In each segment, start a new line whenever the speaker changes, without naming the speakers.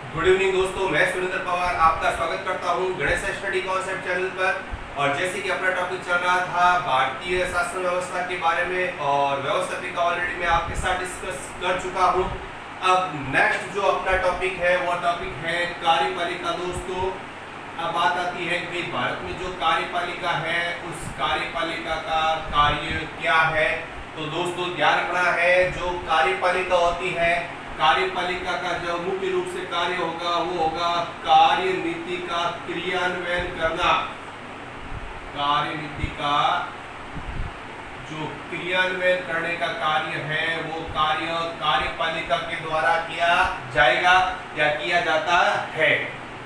Good evening दोस्तों, मैं सुरेंद्र पवार आपका स्वागत करता हूं गणेश स्टडी कॉन्सेप्ट चैनल पर। और जैसे कि अपना टॉपिक चल रहा था भारतीय शासन व्यवस्था के बारे में और व्यवस्थापिका ऑलरेडी मैं आपके साथ डिस्कस कर चुका हूं। अब नेक्स्ट जो अपना टॉपिक है वो टॉपिक है कार्यपालिका। दोस्तों अब बात आती है कि भारत में जो कार्यपालिका है उस कार्यपालिका का कार्य क्या है। तो दोस्तों ध्यान रखना है, जो कार्यपालिका होती है, कार्यपालिका का जो मुख्य रूप से कार्य होगा वो होगा कार्य नीति का क्रियान्वयन करना। कार्य नीति का जो क्रियान्वयन करने का कार्य है वो कार्य कार्यपालिका के द्वारा किया जाएगा या किया जाता है।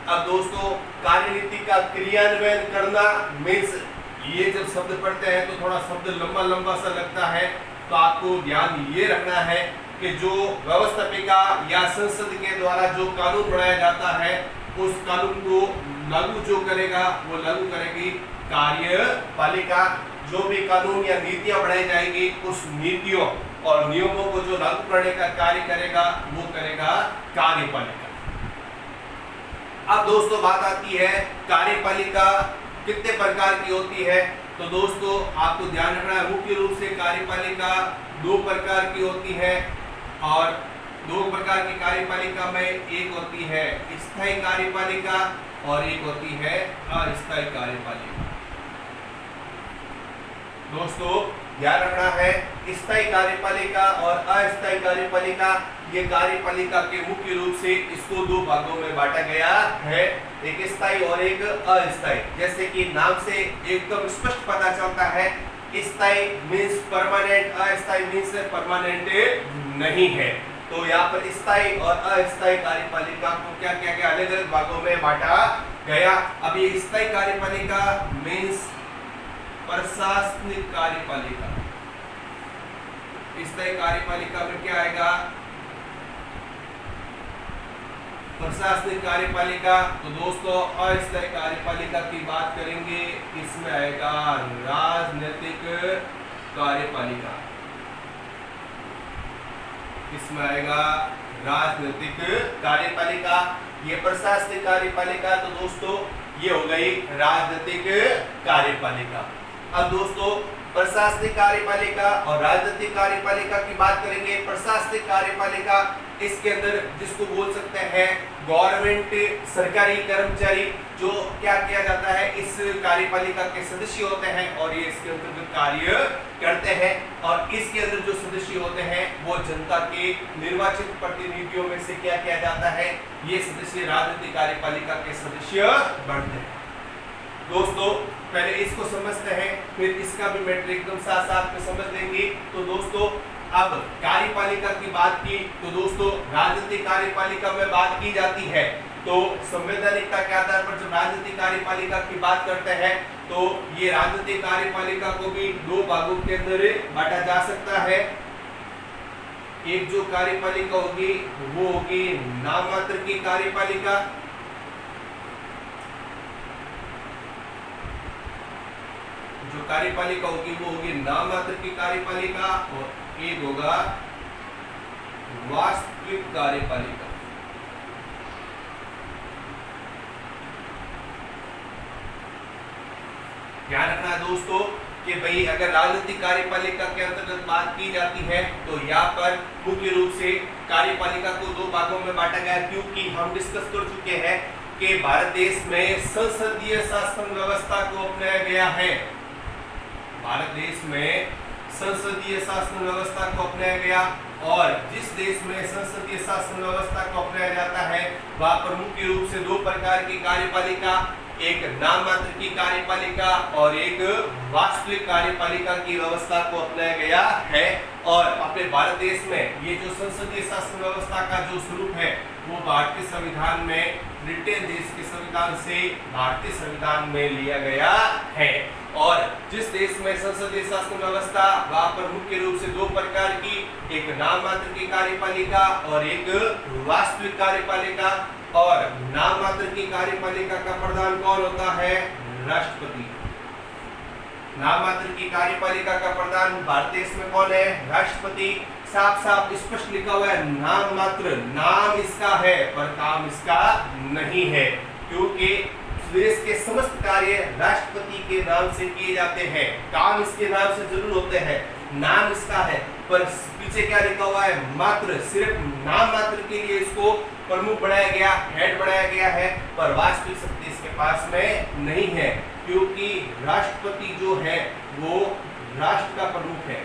अब दोस्तों कार्यनीति का क्रियान्वयन करना मीन्स, ये जब शब्द पढ़ते हैं तो थोड़ा शब्द लंबा लंबा सा लगता है, तो आपको ध्यान ये रखना है कि जो व्यवस्थापिका या संसद के द्वारा जो कानून बनाया जाता है उस कानून को लागू जो करेगा वो लागू करेगी कार्यपालिका। जो भी कानून या नीतियां बनाई जाएगी उस नीतियों और नियमों को जो लागू करने का कार्य करेगा वो करेगा कार्यपालिका। अब दोस्तों बात आती है कार्यपालिका कितने प्रकार की होती है। तो दोस्तों आपको ध्यान रखना है, मुख्य रूप से कार्यपालिका दो प्रकार की होती है। और दो प्रकार की कार्यपालिका में एक होती है स्थायी कार्यपालिका और एक होती है अस्थायी कार्यपालिका। दोस्तों ध्यान रखना है, स्थायी कार्यपालिका और अस्थायी कार्यपालिका, ये कार्यपालिका के मुख्य रूप से इसको दो भागों में बांटा गया है, एक स्थायी और एक अस्थायी। जैसे कि नाम से एकदम स्पष्ट पता चलता है, स्थायी मीन्स परमानेंट, अस्थायी मीन्स परमानेंट नहीं है। तो यहाँ पर स्थायी और अस्थायी कार्यपालिका को क्या किया गया, अलग अलग भागों में बांटा गया। अब ये स्थायी कार्यपालिका मीन्स प्रशासनिक कार्यपालिका। स्थायी कार्यपालिका में क्या आएगा, प्रशासनिक कार्यपालिका। तो दोस्तों अस्थायी कार्यपालिका की बात करेंगे, इसमें आएगा राजनीतिक कार्यपालिका। इसमें आएगा राजनीतिक कार्यपालिका। ये प्रशासनिक कार्यपालिका, तो दोस्तों ये हो गई राजनीतिक कार्यपालिका। अब दोस्तों प्रशासनिक कार्यपालिका और राजनीतिक कार्यपालिका की बात करेंगे। प्रशासनिक कार्यपालिका, इसके अंदर जिसको बोल सकते हैं गवर्नमेंट, सरकारी कर्मचारी, जो क्या किया जाता है, इस कार्यपालिका के सदस्य होते हैं और ये इसके अंतर्गत कार्य करते हैं। और इसके अंदर जो सदस्य होते हैं वो जनता के निर्वाचित प्रतिनिधियों में से क्या किया जाता है, ये सदस्य राजनीतिक कार्यपालिका के सदस्य बनते हैं। दोस्तों पहले इसको समझते हैं, फिर इसका भी मैटर एकदम साथ साथ में समझ लेंगे। तो दोस्तों अब कार्यपालिका की बात की, तो दोस्तों राजनीतिक कार्यपालिका में बात की जाती है तो संवैधानिकता के आधार पर जब राजनीतिक कार्यपालिका की बात करते हैं तो ये राजनीतिक कार्यपालिका को भी दो भागों के अंदर बांटा जा सकता है। एक जो कार्यपालिका होगी वो होगी नाम मात्र की कार्यपालिका, जो कार्यपालिका होगी वो होगी नाम मात्र की कार्यपालिका, और एक होगा वास्तविक कार्यपालिका। ध्यान रखना है दोस्तों कि भाई अगर राजनीतिक कार्यपालिका के अंतर्गत बात की जाती है तो यहाँ पर मुख्य रूप से कार्यपालिका को दो भागों में बांटा गया, क्योंकि हम डिस्कस कर चुके हैं कि भारत देश में संसदीय शासन व्यवस्था को अपनाया गया है। भारत देश में संसदीय शासन व्यवस्था को अपनाया गया, और जिस देश में संसदीय शासन व्यवस्था को अपनाया जाता है वहां पर मुख्य रूप से दो प्रकार की कार्यपालिका, एक नाम मात्र की कार्यपालिका और एक वास्तविक कार्यपालिका की व्यवस्था को अपनाया गया है। और अपने भारत देश में ये जो संसदीय शासन व्यवस्था का जो स्वरूप है वो भारतीय संविधान में, ब्रिटेन देश के संविधान से भारतीय संविधान में लिया गया है। और जिस देश में संसदीय शासन व्यवस्था, वहां पर मुख्य रूप से दो प्रकार की, एक नाम मात्र की कार्यपालिका और एक वास्तविक कार्यपालिका। और नाम मात्र की कार्यपालिका का प्रधान कौन होता है, राष्ट्रपति। नाम मात्र की कार्यपालिका का प्रधान भारत देश में कौन है? राष्ट्रपति। साफ साफ स्पष्ट लिखा हुआ है नाम मात्र, नाम इसका है पर काम इसका नहीं है, क्योंकि देश के समस्त कार्य राष्ट्रपति के नाम से किए जाते हैं। काम इसके नाम से जरूर होते हैं, नाम इसका है, पर पीछे क्या लिखा हुआ है? मात्र। सिर्फ नाम मात्र के लिए इसको प्रमुख बनाया गया, हेड बनाया गया है, पर वास्तविक शक्ति इसके पास में नहीं है, क्योंकि राष्ट्रपति जो है वो राष्ट्र का प्रमुख है।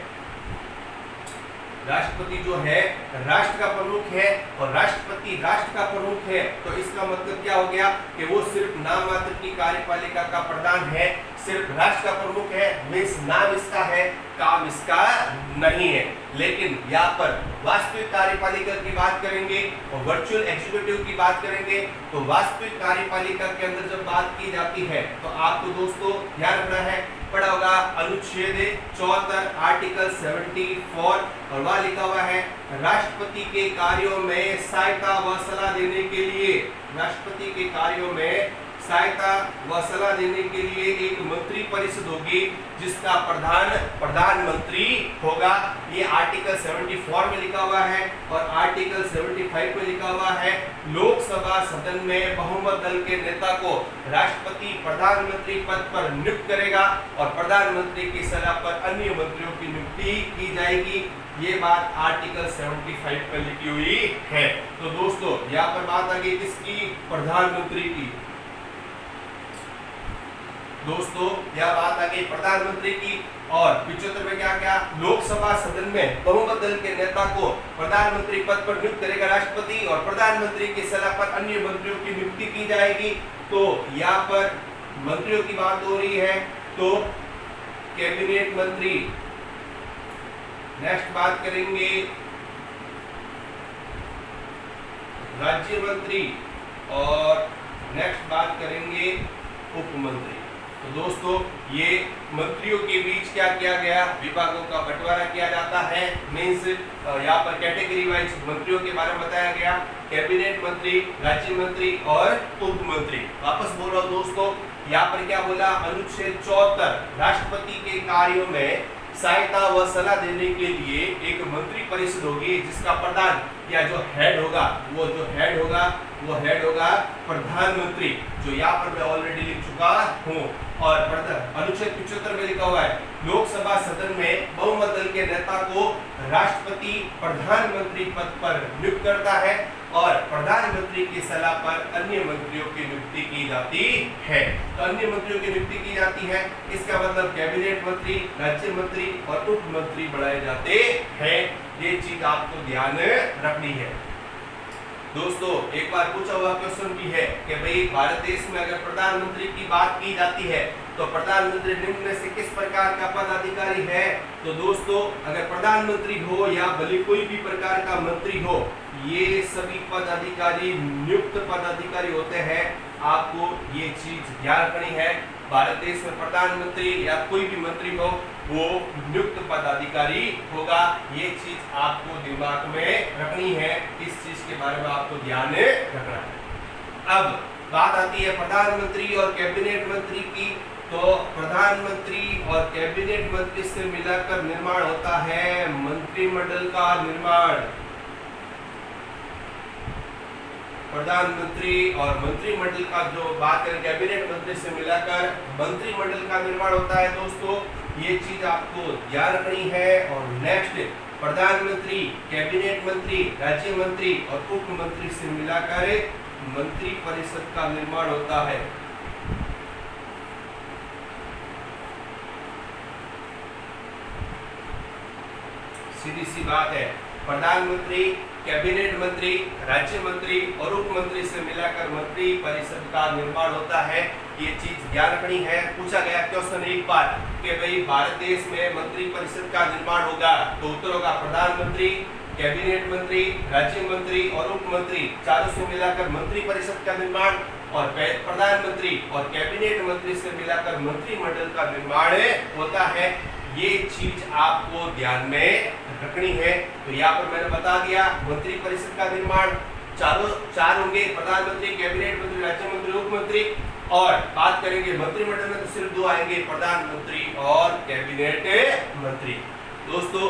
राष्ट्रपति जो है राष्ट्र का प्रमुख है, और राष्ट्रपति राष्ट्र का प्रमुख है, तो इसका मतलब क्या हो गया कि वो सिर्फ नाम मात्र की कार्यपालिका का प्रधान है, सिर्फ राष्ट्र का प्रमुख है, मींस नाम इसका है, काम इसका नहीं है। लेकिन यहाँ पर वास्तविक कार्यपालिका की बात करेंगे और वर्चुअल एग्जीक्यूटिव की बात करेंगे, तो वास्तविक कार्यपालिका के अंदर जब बात की जाती है तो आपको दोस्तों ध्यान रखना है, पढ़ा होगा अनुच्छेद 74 आर्टिकल 74, और वह लिखा हुआ है राष्ट्रपति के कार्यों में सहायता व सलाह देने के लिए, राष्ट्रपति के कार्यों में सहायता व सलाह देने के लिए एक मंत्री परिषद होगी जिसका प्रधान प्रधानमंत्री होगा। ये आर्टिकल 74 में लिखा हुआ है, और आर्टिकल 75 में लिखा हुआ है लोकसभा सदन में बहुमत दल के नेता को राष्ट्रपति प्रधानमंत्री पद पर नियुक्त करेगा और प्रधानमंत्री की सलाह पर अन्य मंत्रियों की नियुक्ति की जाएगी। ये बात आर्टिकल 75 में लिखी हुई है। तो दोस्तों यहाँ पर बात आ गई किसकी? प्रधानमंत्री की। दोस्तों यह बात आ गई प्रधानमंत्री की, और 75 में क्या क्या? लोकसभा सदन में बहुमत दल के नेता को प्रधानमंत्री पद पर नियुक्त करेगा राष्ट्रपति, और प्रधानमंत्री की सलाह पर अन्य मंत्रियों की नियुक्ति की जाएगी। तो यहाँ पर मंत्रियों की बात हो रही है, तो कैबिनेट मंत्री। नेक्स्ट बात करेंगे राज्य मंत्री, और नेक्स्ट बात करेंगे उप मंत्री। तो दोस्तों ये मंत्रियों के बीच क्या किया गया? विभागों का बंटवारा किया जाता है, मीन्स यहाँ पर कैटेगरी वाइज मंत्रियों के बारे में बताया गया, कैबिनेट मंत्री, राज्य मंत्री और उप मंत्री। वापस बोल रहा हूँ दोस्तों, यहाँ पर क्या बोला? अनुच्छेद 74 राष्ट्रपति के कार्यों में सहायता व सलाह देने के लिए एक मंत्री परिषद होगी जिसका प्रधान या जो हेड होगा वो हेड होगा प्रधानमंत्री, जो यहाँ पर मैं ऑलरेडी लिख चुका हूँ। और अनुच्छेद 75 में लिखा हुआ है लोकसभा सदन में बहुमत दल के नेता को राष्ट्रपति प्रधानमंत्री पद पर नियुक्त करता है और प्रधानमंत्री की सलाह पर अन्य मंत्रियों की नियुक्ति की जाती है। तो अन्य मंत्रियों की नियुक्ति की जाती है, इसका मतलब कैबिनेट मंत्री, राज्य मंत्री और उप मंत्री बढ़ाए जाते हैं। ये चीज आपको ध्यान रखनी है। दोस्तों एक बार पूछा हुआ क्वेश्चन भी है कि भाई भारत देश में अगर प्रधानमंत्री की बात की जाती है तो प्रधानमंत्री निम्न में से किस प्रकार का पदाधिकारी है? तो दोस्तों अगर प्रधानमंत्री हो या भले कोई भी प्रकार का मंत्री हो, ये सभी पदाधिकारी नियुक्त पदाधिकारी होते हैं। आपको ये चीज ध्यान रखनी है, भारत देश में प्रधानमंत्री या कोई भी मंत्री हो वो नियुक्त पदाधिकारी होगा। ये चीज आपको दिमाग में रखनी है, इस चीज के बारे में आपको ध्यान रखना है। अब बात आती है प्रधानमंत्री और कैबिनेट मंत्री की। तो प्रधानमंत्री और कैबिनेट मंत्री से मिलाकर निर्माण होता है मंत्रिमंडल का निर्माण। प्रधानमंत्री और मंत्रिमंडल का जो बात करें, कैबिनेट मंत्री से मिलाकर मंत्रिमंडल का निर्माण होता है। दोस्तों ये चीज आपको ध्यान रखनी है। और नेक्स्ट प्रधानमंत्री, कैबिनेट मंत्री, राज्य मंत्री और उप मंत्री से मिलाकर मंत्री परिषद का निर्माण होता है। सीधी सी बात है, प्रधानमंत्री, कैबिनेट मंत्री, राज्य मंत्री और उप मंत्री से मिलाकर मंत्री परिषद का निर्माण होता है। ये चीज ध्यान रखनी है। पूछा गया क्वेश्चन एक बार कि भाई भारत देश में मंत्री परिषद का निर्माण होगा, तो उत्तर होगा प्रधानमंत्री, कैबिनेट मंत्री, राज्य मंत्री और उप मंत्री चारों से मिलाकर मंत्री परिषद का निर्माण, और प्रधानमंत्री और कैबिनेट मंत्री से मिलाकर मंत्रिमंडल का निर्माण होता है। ये चीज आपको ध्यान में रखनी है। तो यहाँ पर मैंने बता दिया मंत्री परिषद का निर्माण, चार होंगे, प्रधानमंत्री, कैबिनेट मंत्री, राज्य मंत्री, उप मंत्री। और बात करेंगे मंत्रिमंडल में तो सिर्फ दो आएंगे, प्रधानमंत्री और कैबिनेट मंत्री। दोस्तों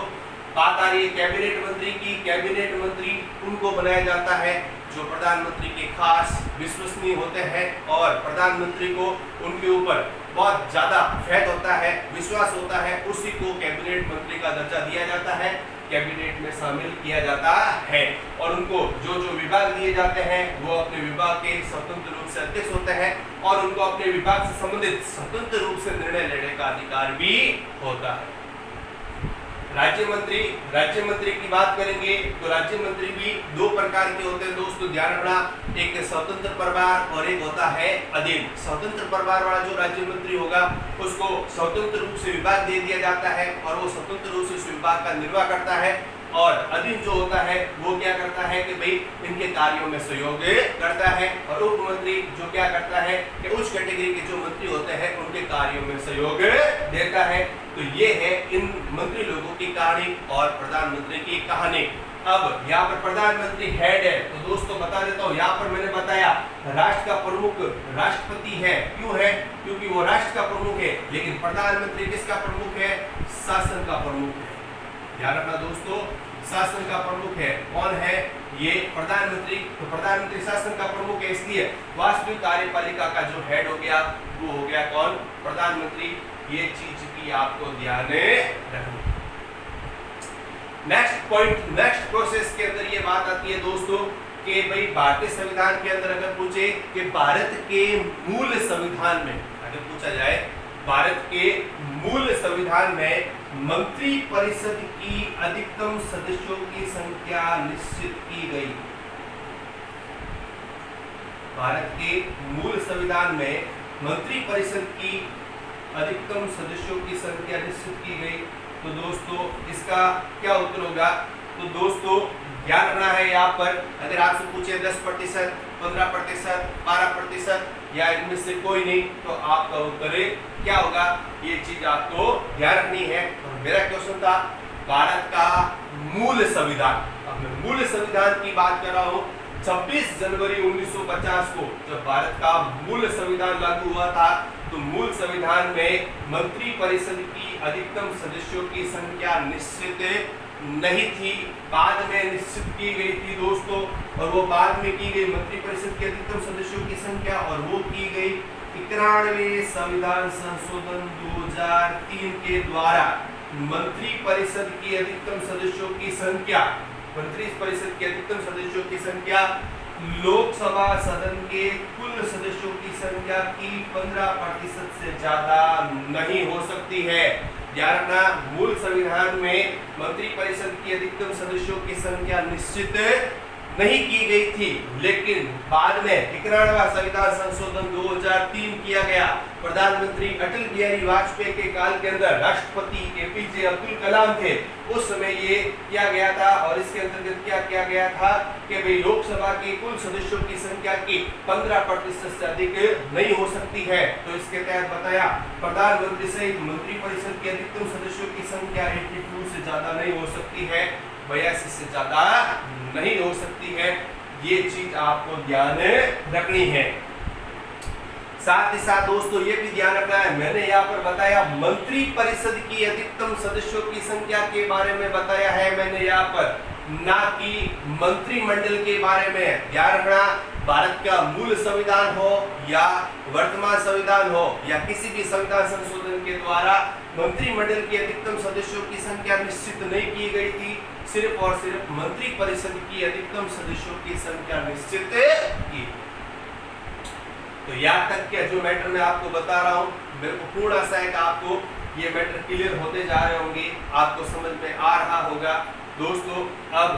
बात आ रही है कैबिनेट मंत्री की। कैबिनेट मंत्री उनको बनाया जाता है जो प्रधानमंत्री के खास विश्वसनीय होते हैं और प्रधानमंत्री को उनके ऊपर बहुत ज्यादा फैद होता है, विश्वास होता है, उसी को कैबिनेट मंत्री का दर्जा दिया जाता है, कैबिनेट में शामिल किया जाता है। और उनको जो जो विभाग दिए जाते हैं वो अपने विभाग के स्वतंत्र रूप से अध्यक्ष होते हैं और उनको अपने विभाग से संबंधित स्वतंत्र रूप से निर्णय लेने का अधिकार भी होता है। राज्य मंत्री की बात करेंगे तो राज्य मंत्री भी दो प्रकार के होते हैं दोस्तों, ध्यान रखना, एक स्वतंत्र प्रभार और एक होता है अधीन। स्वतंत्र प्रभार वाला जो राज्य मंत्री होगा उसको स्वतंत्र रूप से विभाग दे दिया जाता है और वो स्वतंत्र रूप से उस विभाग का निर्वाह करता है। और अधीन जो होता है वो क्या करता है कि भाई इनके कार्यों में सहयोग करता है। और उप मंत्री जो क्या करता है कि उस कैटेगरी के जो मंत्री होते हैं उनके कार्यों में सहयोग देता है। तो ये है इन मंत्री लोगों की कहानी और प्रधानमंत्री की कहानी। अब यहाँ पर प्रधानमंत्री हेड है तो दोस्तों बता देता हूँ, यहाँ पर मैंने बताया राष्ट्र का प्रमुख राष्ट्रपति है। क्यों है? क्योंकि वो राष्ट्र का प्रमुख है, लेकिन प्रधानमंत्री किसका प्रमुख है? शासन का प्रमुख है। ध्यान रखना दोस्तों, शासन का प्रमुख है। कौन है? ये प्रधानमंत्री। तो प्रधानमंत्री शासन का प्रमुख है, इसलिए वास्तविक कार्यपालिका का जो हेड हो गया वो हो गया कौन? प्रधानमंत्री। ये चीज की आपको ध्यान रखनी। नेक्स्ट पॉइंट, नेक्स्ट प्रोसेस के अंदर ये बात आती है दोस्तों कि भाई भारतीय संविधान के अंदर अगर पूछे कि भारत के मूल संविधान में, अगर पूछा जाए भारत के मूल संविधान में मंत्री परिषद की अधिकतम सदस्यों की संख्या निश्चित की गई। भारत के मूल संविधान में मंत्री परिषद की अधिकतम सदस्यों की संख्या निश्चित की गई। तो दोस्तों इसका क्या उत्तर होगा? तो दोस्तों ध्यान रखना है, यहाँ पर अगर आपसे पूछे 10%, 15%, 12% या इनमें से कोई नहीं, तो आपका उत्तर क्या होगा? ये चीज आपको ध्यान रखनी है। और मेरा क्वेश्चन था भारत का मूल संविधान। अब मैं मूल संविधान की बात कर रहा हूँ। 26 जनवरी 1950 को जब भारत का मूल संविधान लागू हुआ था तो मूल संविधान में मंत्री परिषद की अधिकतम सदस्यों की संख्या निश्चित नहीं थी, बाद में निश्चित की गई थी दोस्तों। और वो बाद में की गई मंत्री परिषद की अधिकतम सदस्यों की संख्या, और वो की गई 91वें संविधान संशोधन 2003 के द्वारा। मंत्री परिषद की अधिकतम सदस्यों की संख्या, मंत्री परिषद की अधिकतम सदस्यों की संख्या लोकसभा सदन के कुल सदस्यों की संख्या की 15% से ज्यादा नहीं हो सकती है। ध्यान रखना, मूल संविधान में मंत्री परिषद की अधिकतम सदस्यों की संख्या निश्चित नहीं की गई थी, लेकिन बाद में 91वां संविधान संशोधन 2003 किया गया। प्रधानमंत्री अटल बिहारी वाजपेयी के काल के अंदर राष्ट्रपति एपीजे अब्दुल कलाम थे, उस समय ये किया गया था। और इसके अंतर्गत क्या किया गया था कि भाई लोकसभा के कुल सदस्यों की संख्या की 15% से अधिक नहीं हो सकती है। तो इसके तहत बताया प्रधानमंत्री सहित मंत्री परिषद की अधिकतम सदस्यों की संख्या 82 से ज्यादा नहीं हो सकती है, 82 से ज्यादा नहीं हो सकती है। ये चीज आपको ध्यान रखनी है। साथ ही साथ दोस्तों ये भी ध्यान रखना है, मैंने यहाँ पर बताया मंत्री परिषद की अधिकतम सदस्यों की संख्या के बारे में बताया है मैंने यहाँ पर, ना कि मंत्रिमंडल के बारे में। ध्यान रखना, भारत का मूल संविधान हो या वर्तमान संविधान हो या किसी भी संविधान संशोधन के द्वारा मंत्रिमंडल की अधिकतम सदस्यों की संख्या निश्चित नहीं की गई थी, सिर्फ और सिर्फ मंत्री परिषद की अधिकतम सदस्यों की संख्या निश्चित की। तो यहाँ तक के जो मैटर मैं आपको बता रहा हूँ, मेरे को पूर्ण आशा है कि आपको ये मैटर क्लियर होते जा रहे होंगे, आपको समझ में आ रहा होगा दोस्तों। अब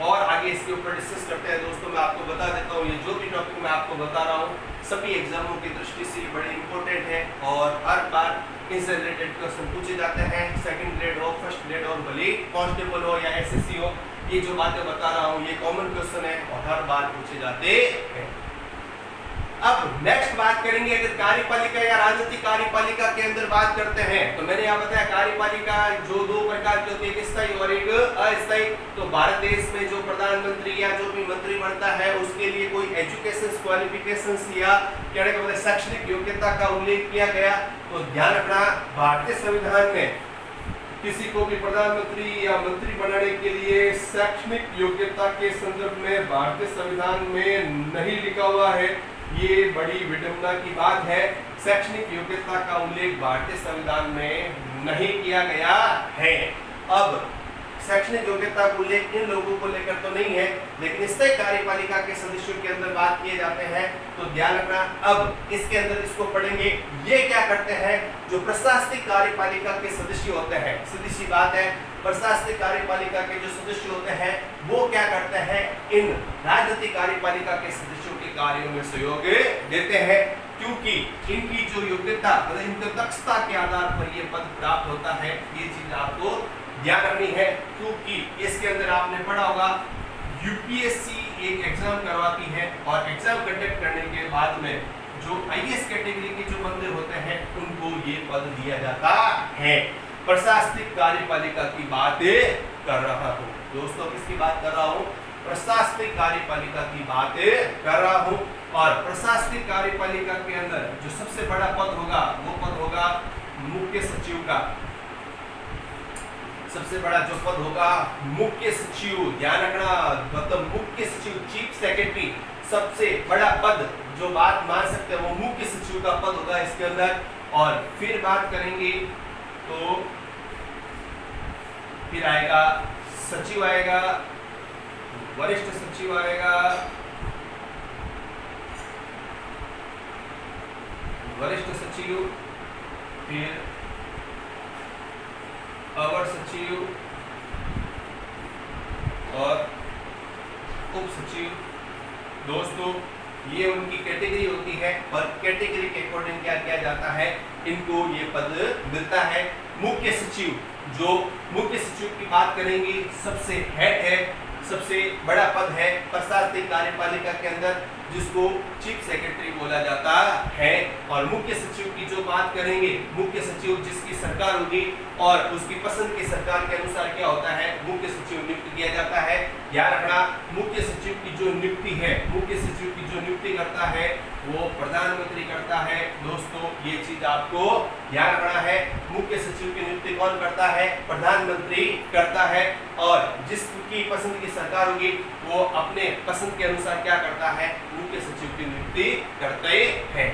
और आगे इसके ऊपर डिस्कस करते हैं दोस्तों। मैं आपको बता देता हूँ, ये जो भी टॉपिक मैं आपको बता रहा हूँ सभी एग्जामों की दृष्टि से बड़े इंपॉर्टेंट है और हर बार इनसे रिलेटेड क्वेश्चन पूछे जाते हैं। सेकंड ग्रेड हो, फर्स्ट ग्रेड हो, भले कांस्टेबल हो या एसएससी हो, ये जो बातें बता रहा हूँ ये कॉमन क्वेश्चन है और हर बार पूछे जाते हैं। अब नेक्स्ट बात करेंगे, अगर कार्यपालिका या राजनीतिक कार्यपालिका के अंदर बात करते हैं तो मैंने यहाँ बताया कार्यपालिका जो दो प्रकार की होती है, एक स्थायी और एक अस्थायी। तो भारत देश में जो प्रधानमंत्री या जो भी मंत्री बनता है उसके लिए कोई एजुकेशन क्वालिफिकेशंस या कहने का मतलब शैक्षणिक योग्यता का उल्लेख किया गया। तो ध्यान रखना, भारतीय संविधान में किसी को भी प्रधानमंत्री या मंत्री बनाने के लिए शैक्षणिक योग्यता के संदर्भ में भारतीय संविधान में नहीं लिखा हुआ है। ये बड़ी विडंबना की बात है, शैक्षणिक योग्यता का उल्लेख भारतीय संविधान में नहीं किया गया है। अब शैक्षणिक योग्यता का उल्लेख इन लोगों को लेकर तो नहीं है, लेकिन स्थायी कार्यपालिका के सदस्यों के अंदर बात किए जाते हैं। तो ध्यान रखना, अब इसके अंदर इसको पढ़ेंगे। ये क्या करते हैं, जो प्रशासनिक कार्यपालिका के सदस्य होते हैं, सीधी सी बात है, प्रशासनिक कार्यपालिका के जो सदस्य होते हैं वो क्या करते हैं, इन राजनीतिक कार्यपालिका के सदस्यों के कार्यों में सहयोग देते हैं, क्योंकि इनकी जो योग्यता मतलब इनकी दक्षता के आधार पर ये पद प्राप्त होता है। ये चीज आपको ध्यान रखनी है, क्योंकि इसके अंदर आपने पढ़ा होगा यूपीएससी एक एग्जाम करवाती है और एग्जाम कंडक्ट करने के बाद में जो आईएएस कैटेगरी के जो बंदे होते हैं उनको ये पद दिया जाता है। प्रशासनिक कार्यपालिका की बात कर रहा हूँ दोस्तों, किसकी बात कर रहा हूँ, प्रशासनिक कार्यपालिका की बात कर रहा हूँ। और प्रशासनिक कार्यपालिका के अंदर जो सबसे बड़ा पद होगा वो पद होगा मुख्य सचिव का। सबसे बड़ा जो पद होगा मुख्य सचिव, ध्यान रखना, मतलब मुख्य सचिव, चीफ सेक्रेटरी, सबसे बड़ा पद जो बात मान सकते हैं वो मुख्य सचिव का पद होगा इसके अंदर। और फिर बात करेंगे तो फिर आएगा सचिव, आएगा वरिष्ठ सचिव, आएगा वरिष्ठ सचिव, फिर अवर सचिव और उप सचिव। दोस्तों ये उनकी कैटेगरी होती है और कैटेगरी के अकॉर्डिंग क्या किया जाता है, इनको ये पद मिलता है। मुख्य सचिव, जो मुख्य सचिव की बात करेंगे, सबसे हेड है, सबसे बड़ा पद है प्रशासनिक कार्यपालिका के अंदर, जिसको चीफ सेक्रेटरी बोला जाता है। और मुख्य सचिव की जो बात करेंगे, मुख्य सचिव जिसकी सरकार होगी और उसकी पसंद की सरकार के अनुसार क्या होता है, मुख्य सचिव नियुक्त किया जाता है। याद रखना, मुख्य सचिव की जो नियुक्ति है, मुख्य सचिव की जो नियुक्ति करता है वो प्रधानमंत्री करता है। दोस्तों ये चीज आपको याद रखना है, मुख्य सचिव की नियुक्ति कौन करता है, प्रधानमंत्री करता है। और जिसकी पसंद की सरकार होगी वो अपने पसंद के अनुसार क्या करता है, मुख्य सचिव की नियुक्ति करते हैं।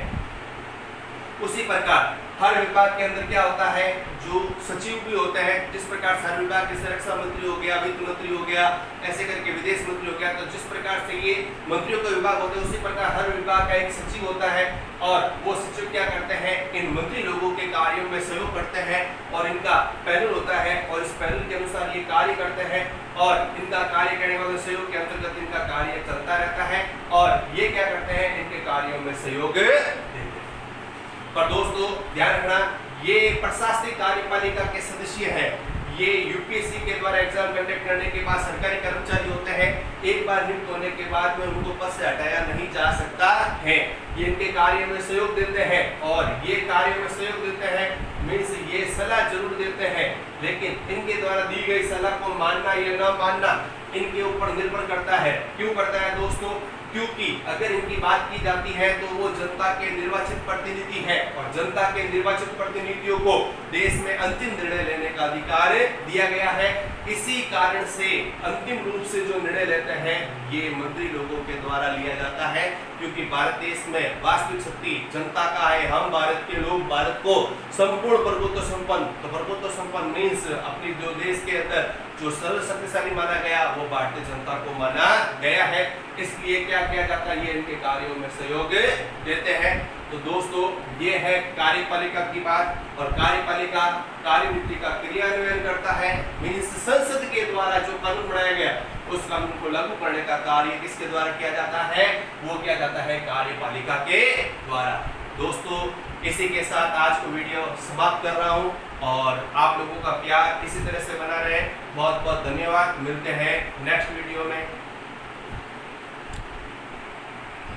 उसी प्रकार हर विभाग के अंदर क्या होता है, जो सचिव भी होते हैं, जिस प्रकार से हर विभाग जैसे रक्षा मंत्री हो गया, वित्त मंत्री हो गया, ऐसे करके विदेश मंत्री हो गया, तो जिस प्रकार से ये मंत्रियों का विभाग होता है उसी प्रकार हर विभाग का एक सचिव होता है। और वो सचिव क्या करते हैं, इन मंत्री लोगों के कार्यों में सहयोग करते हैं और इनका पैनल होता है और इस पैनल के अनुसार ये कार्य करते हैं और इनका कार्य करने वाले सहयोग के अंतर्गत इनका कार्य चलता रहता है और ये क्या करते हैं, इनके कार्यों में सहयोग देते हैं। पर दोस्तों ध्यान रखना, ये प्रशासनिक कार्यपालिका के सदस्य हैं, ये यूपीएससी के द्वारा एग्जाम कंडक्ट करने के बाद सरकारी कर्मचारी होते हैं। एक बार नियुक्त होने के बाद में उनको पद से हटाया नहीं जा सकता है। ये इनके कार्य में सहयोग देते हैं और ये कार्य में सहयोग देते हैं मीन्स ये सलाह जरूर देते हैं, लेकिन इनके द्वारा दी गई सलाह को मानना या न मानना इनके ऊपर निर्भर करता है। क्यों करता है दोस्तों, क्योंकि अगर इनकी बात की जाती है तो वो जनता के निर्वाचित प्रतिनिधि है और जनता के निर्वाचित प्रतिनिधियों को देश में अंतिम निर्णय लेने का अधिकार दिया गया है। इसी कारण से अंतिम रूप से जो निर्णय लेते हैं ये मंत्री लोगों के द्वारा लिया जाता है, क्योंकि भारत देश में वास्तविक शक्ति जनता का है। हम भारत के लोग भारत को संपूर्ण प्रभुत्व संपन्न, तो प्रभुत्व संपन्न मीन्स अपनी जो देश के अंदर जो सर्वशक्तिशाली माना गया वो भारतीय जनता को माना गया है। इसलिए क्या किया जाता है, ये इनके कार्यों में सहयोग देते हैं। तो दोस्तों ये है कार्यपालिका की बात और कार्यपालिका कार्यनीति का क्रियान्वयन करता है। मीन्स संसद के द्वारा जो कानून बनाया गया उस कानून को लागू करने का कार्य किसके द्वारा किया जाता है, वो किया जाता है कार्यपालिका के द्वारा। दोस्तों इसी के साथ आज को वीडियो समाप्त कर रहा हूँ और आप लोगों का प्यार इसी तरह से बना रहे। बहुत बहुत धन्यवाद, मिलते हैं नेक्स्ट वीडियो में।